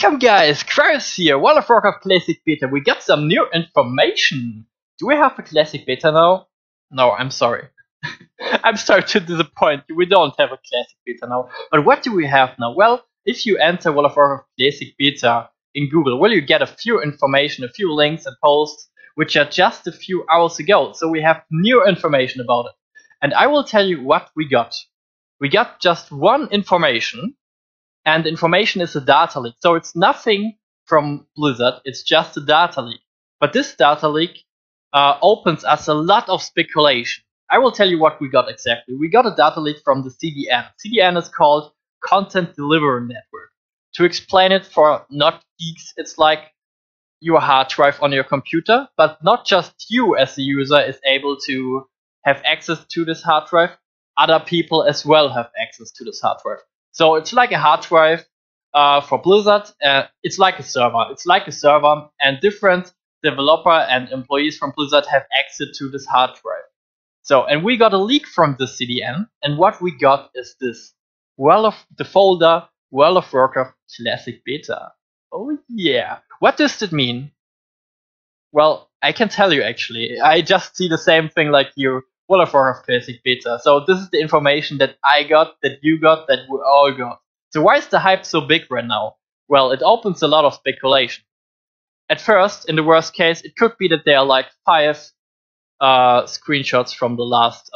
Welcome guys, Chris here, World of Warcraft Classic Beta. We got some new information. Do we have a Classic Beta now? No, I'm sorry. I'm sorry to disappoint you, we don't have a Classic Beta now. But what do we have now? Well, if you enter World of Warcraft Classic Beta in Google, well, you get a few information, a few links and posts, which are just a few hours ago. So we have new information about it. And I will tell you what we got. We got just one information. And the information is a data leak. So it's nothing from Blizzard, it's just a data leak. But this data leak opens us a lot of speculation. I will tell you what we got exactly. We got a data leak from the CDN. CDN is called Content Delivery Network. To explain it for not geeks, it's like your hard drive on your computer, but not just you as the user is able to have access to this hard drive, other people as well have access to this hard drive. So it's like a hard drive for Blizzard. It's like a server. It's like a server, and different developer and employees from Blizzard have access to this hard drive. So, and we got a leak from the CDN, and what we got is this: the folder World of Warcraft Classic Beta. Oh yeah. What does it mean? Well, I can tell you actually. I just see the same thing like you. World of Warcraft Classic Beta. So this is the information that I got, that you got, that we all got. So why is the hype so big right now? Well, it opens a lot of speculation. At first, in the worst case, it could be that there are like 5 screenshots from the last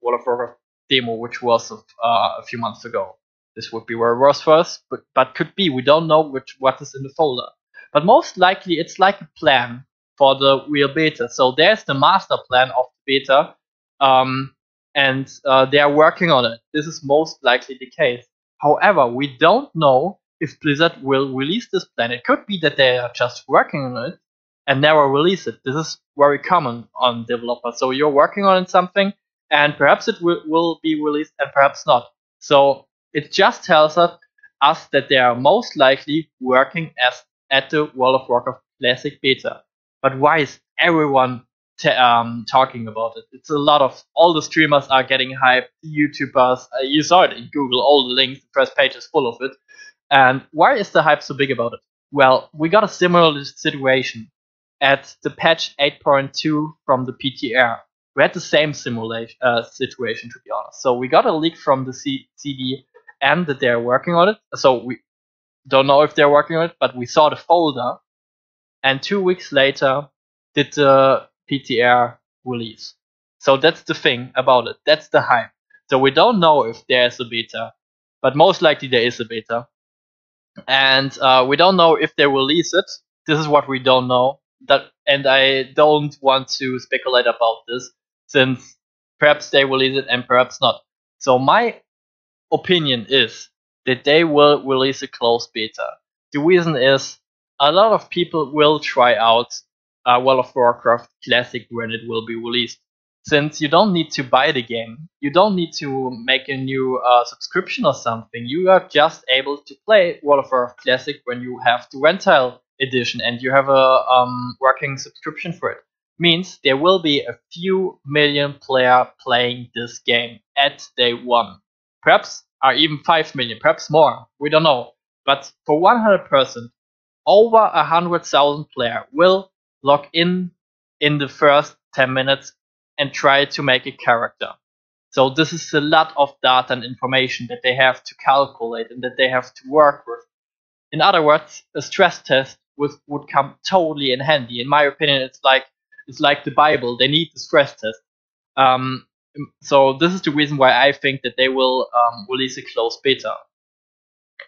World of Warcraft demo, which was a few months ago. This would be very worse for us, but could be. We don't know what is in the folder. But most likely, it's like a plan for the real beta. So there's the master plan of the beta. And they are working on it. This is most likely the case. However, we don't know if Blizzard will release this plan. It could be that they are just working on it and never release it. This is very common on developers. So you're working on something, and perhaps it will be released and perhaps not. So it just tells us that they are most likely working at the World of Warcraft Classic Beta. But why is everyone talking about it? It's a lot of, all the streamers are getting hyped, YouTubers, you saw it in Google, all the links, the first page is full of it. And why is the hype so big about it? Well, we got a similar situation at the patch 8.2 from the PTR. We had the same situation, to be honest. So we got a leak from the CDN that they're working on it. So we don't know if they're working on it, but we saw the folder, and 2 weeks later did the PTR release. So that's the thing about it. That's the hype. So we don't know if there's a beta, but most likely there is a beta. And we don't know if they release it. This is what we don't know. And I don't want to speculate about this, since perhaps they release it and perhaps not. So my opinion is that they will release a closed beta. The reason is a lot of people will try out World of Warcraft Classic when it will be released. Since you don't need to buy the game, you don't need to make a new subscription or something. You are just able to play World of Warcraft Classic when you have the rental edition and you have a working subscription for it. Means there will be a few million players playing this game at day one. Perhaps or even 5 million, perhaps more. We don't know. But for 100%, over 100,000 players will log in the first 10 minutes and try to make a character. So this is a lot of data and information that they have to calculate and that they have to work with. In other words, a stress test would come totally in handy. In my opinion, it's like the Bible. They need the stress test. So this is the reason why I think that they will release a closed beta.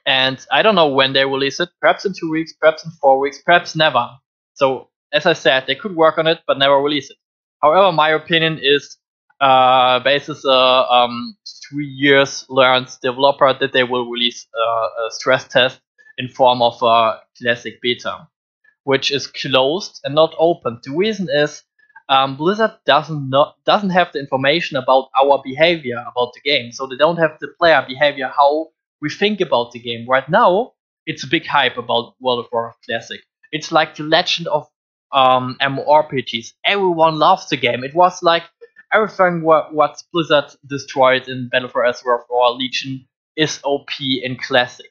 And I don't know when they release it. Perhaps in 2 weeks, perhaps in 4 weeks, perhaps never. So as I said, they could work on it but never release it. However, my opinion is, basis 3 years learned developer, that they will release a stress test in form of a classic beta, which is closed and not open. The reason is Blizzard doesn't have the information about our behavior about the game, so they don't have the player behavior, how we think about the game. Right now, it's a big hype about World of Warcraft Classic. It's like the legend of MMORPGs. Everyone loves the game. It was like everything what Blizzard destroyed in Battle for Azeroth or Legion is OP in Classic.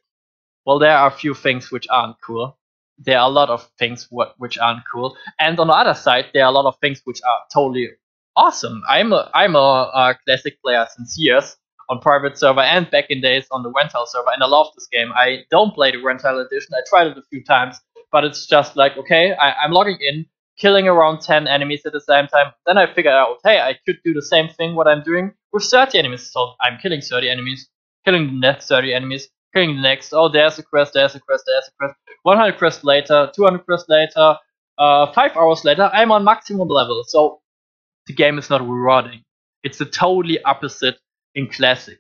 Well, there are a few things which aren't cool. There are a lot of things which aren't cool, and on the other side, there are a lot of things which are totally awesome. I'm a classic player since years on private server and back in days on the rental server, and I love this game. I don't play the rental edition. I tried it a few times, but it's just like, okay, I'm logging in, killing around 10 enemies at the same time. Then I figured out, hey, I could do the same thing what I'm doing with 30 enemies. So I'm killing 30 enemies, killing the next 30 enemies, killing the next. Oh, there's a quest, there's a quest, there's a quest. 100 quests later, 200 quests later, 5 hours later, I'm on maximum level. So the game is not rewarding. It's the totally opposite in Classic.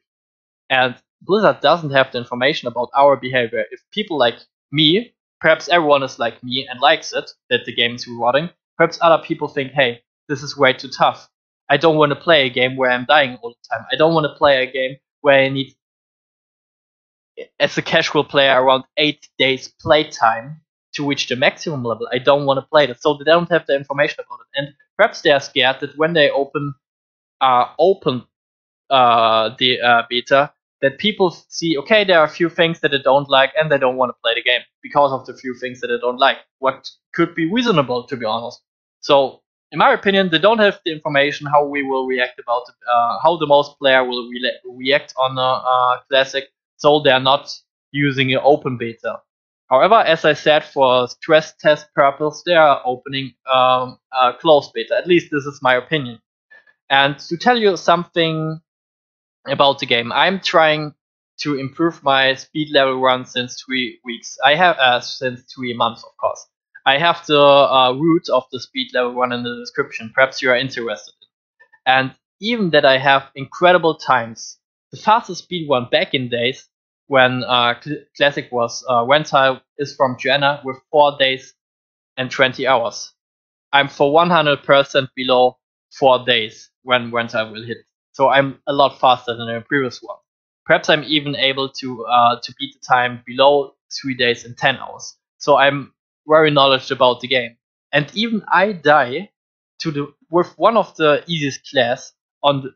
And Blizzard doesn't have the information about our behavior. If people like me, perhaps everyone is like me and likes it, that the game is rewarding, perhaps other people think, hey, this is way too tough. I don't want to play a game where I'm dying all the time. I don't want to play a game where I need, as a casual player, around 8 days playtime to reach the maximum level. I don't want to play that. So they don't have the information about it. And perhaps they are scared that when they open the beta, that people see, okay, there are a few things that they don't like and they don't want to play the game because of the few things that they don't like. What could be reasonable, to be honest. So, in my opinion, they don't have the information how we will react about it, how the most player will react on a Classic, so they're not using an open beta. However, as I said, for stress test purpose, they are opening a closed beta. At least this is my opinion. And to tell you something about the game, I'm trying to improve my speed level run since 3 weeks. I have since 3 months, of course. I have the route of the speed level run in the description. Perhaps you are interested in. And even that I have incredible times. The fastest speed run back in days when Classic was rental is from Joanna with 4 days and 20 hours. I'm for 100% below 4 days when rental will hit. So I'm a lot faster than the previous one. Perhaps I'm even able to beat the time below 3 days and 10 hours. So I'm very knowledgeable about the game. And even I die with one of the easiest class on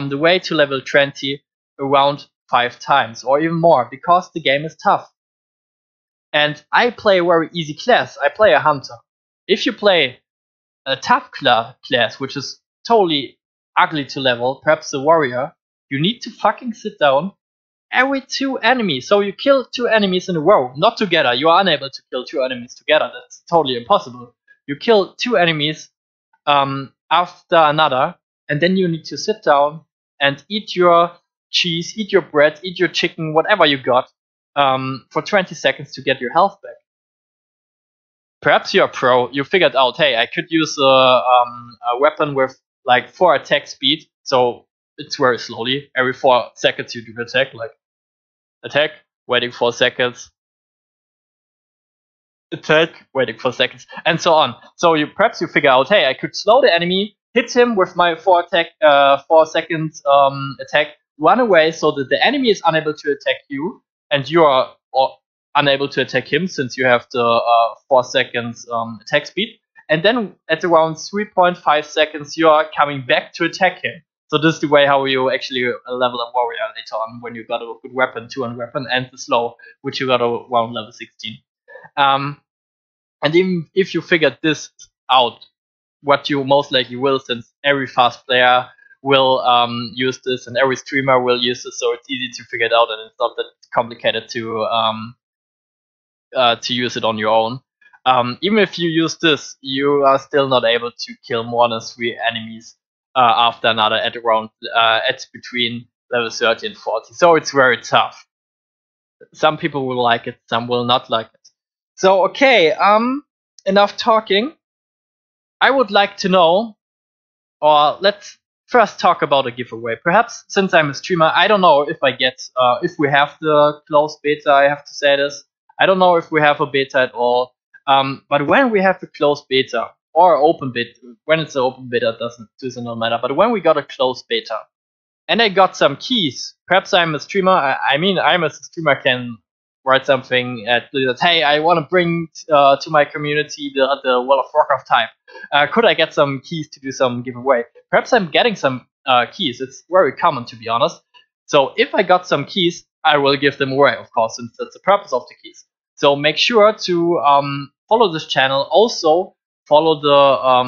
the way to level 20 around 5 times or even more because the game is tough. And I play a very easy class. I play a hunter. If you play a tough class, which is totally ugly to level, perhaps the warrior, you need to fucking sit down every 2 enemies. So you kill 2 enemies in a row, not together. You are unable to kill 2 enemies together. That's totally impossible. You kill 2 enemies after another, and then you need to sit down and eat your cheese, eat your bread, eat your chicken, whatever you got, for 20 seconds to get your health back. Perhaps you're a pro. You figured out, hey, I could use a weapon with like 4 attack speed, so it's very slowly. Every 4 seconds you do attack, like attack, waiting 4 seconds, attack, waiting 4 seconds, and so on. So perhaps you figure out, hey, I could slow the enemy, hit him with my 4 seconds attack, run away so that the enemy is unable to attack you, and you are unable to attack him since you have the 4 seconds attack speed. And then at around 3.5 seconds, you are coming back to attack him. So this is the way how you actually level a warrior later on when you got a good weapon, 200 weapon, and the slow, which you got around level 16. And even if you figured this out, what you most likely will, since every fast player will use this and every streamer will use this, so it's easy to figure it out and it's not that complicated to use it on your own. Even if you use this, you are still not able to kill more than 3 enemies after another at around at between level 30 and 40. So it's very tough. Some people will like it, some will not like it. So okay, enough talking. I would like to know, or let's first talk about a giveaway. Perhaps since I'm a streamer, I don't know if I get if we have the closed beta. I have to say this. I don't know if we have a beta at all. But when we have a closed beta or open beta, when it's an open beta, it doesn't matter. But when we got a closed beta and I got some keys, perhaps I'm a streamer. I mean, I'm a streamer can write something at Blizzard. Hey, I want to bring to my community the World of Warcraft type. Could I get some keys to do some giveaway? Perhaps I'm getting some keys. It's very common, to be honest. So if I got some keys, I will give them away, of course, since that's the purpose of the keys. So make sure to follow this channel. Also follow the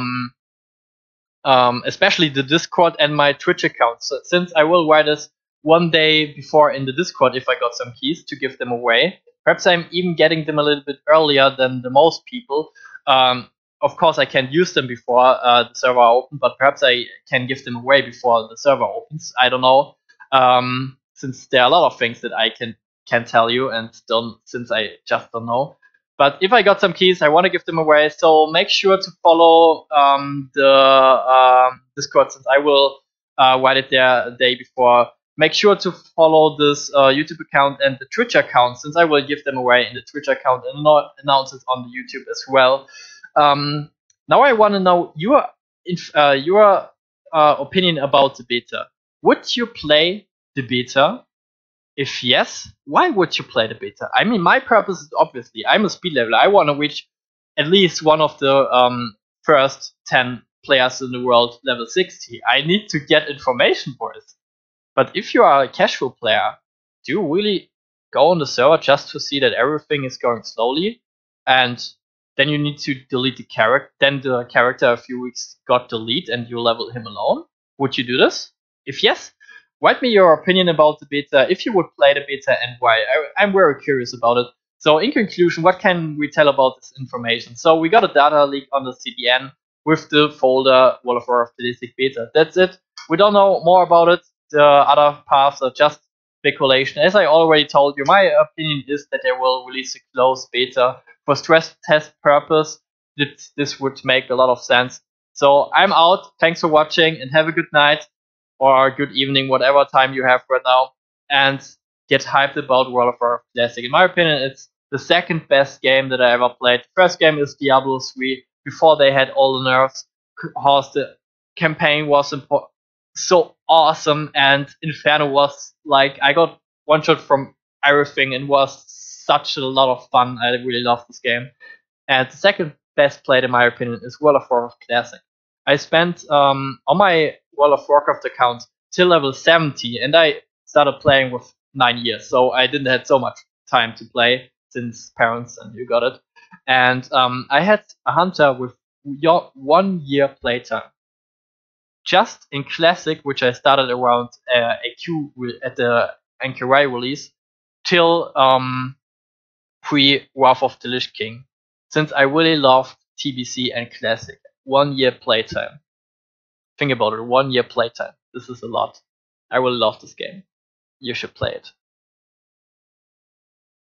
especially the Discord and my Twitch account. So since I will write this one day before in the Discord if I got some keys to give them away. Perhaps I'm even getting them a little bit earlier than the most people. Of course, I can't use them before the server opens, but perhaps I can give them away before the server opens. I don't know, since there are a lot of things that I can tell you, and since I just don't know. But if I got some keys, I want to give them away. So make sure to follow the Discord, since I will write it there a day before. Make sure to follow this YouTube account and the Twitch account, since I will give them away in the Twitch account and not announce it on the YouTube as well. Now I want to know your opinion about the beta. Would you play the beta? If yes, why would you play the beta? I mean, my purpose is obviously I'm a speed leveler. I want to reach at least one of the first 10 players in the world level 60. I need to get information for this. But if you are a casual player, do you really go on the server just to see that everything is going slowly, and then you need to delete the character? Then the character a few weeks got deleted, and you level him alone. Would you do this? If yes, write me your opinion about the beta, if you would play the beta and why. I'm very curious about it. So in conclusion, what can we tell about this information? So we got a data leak on the CDN with the folder World of Warcraft Classic Beta. That's it. We don't know more about it. The other paths are just speculation. As I already told you, my opinion is that they will release a closed beta for stress test purpose. This would make a lot of sense. So I'm out. Thanks for watching and have a good night or good evening, whatever time you have right now, and get hyped about World of Warcraft Classic. In my opinion, it's the second best game that I ever played. The first game is Diablo 3, before they had all the nerfs. The campaign was so awesome, and Inferno was like, I got one shot from everything and was such a lot of fun. I really loved this game. And the second best played, in my opinion, is World of Warcraft Classic. I spent on my World of Warcraft account till level 70, and I started playing with 9 years, so I didn't have so much time to play since parents and you got it. And I had a hunter with 1 year playtime. Just in Classic, which I started around AQ at the NQA release, till pre-Wrath of the Lich King. Since I really loved TBC and Classic. 1 year playtime. Think about it, 1 year playtime. This is a lot. I really love this game. You should play it.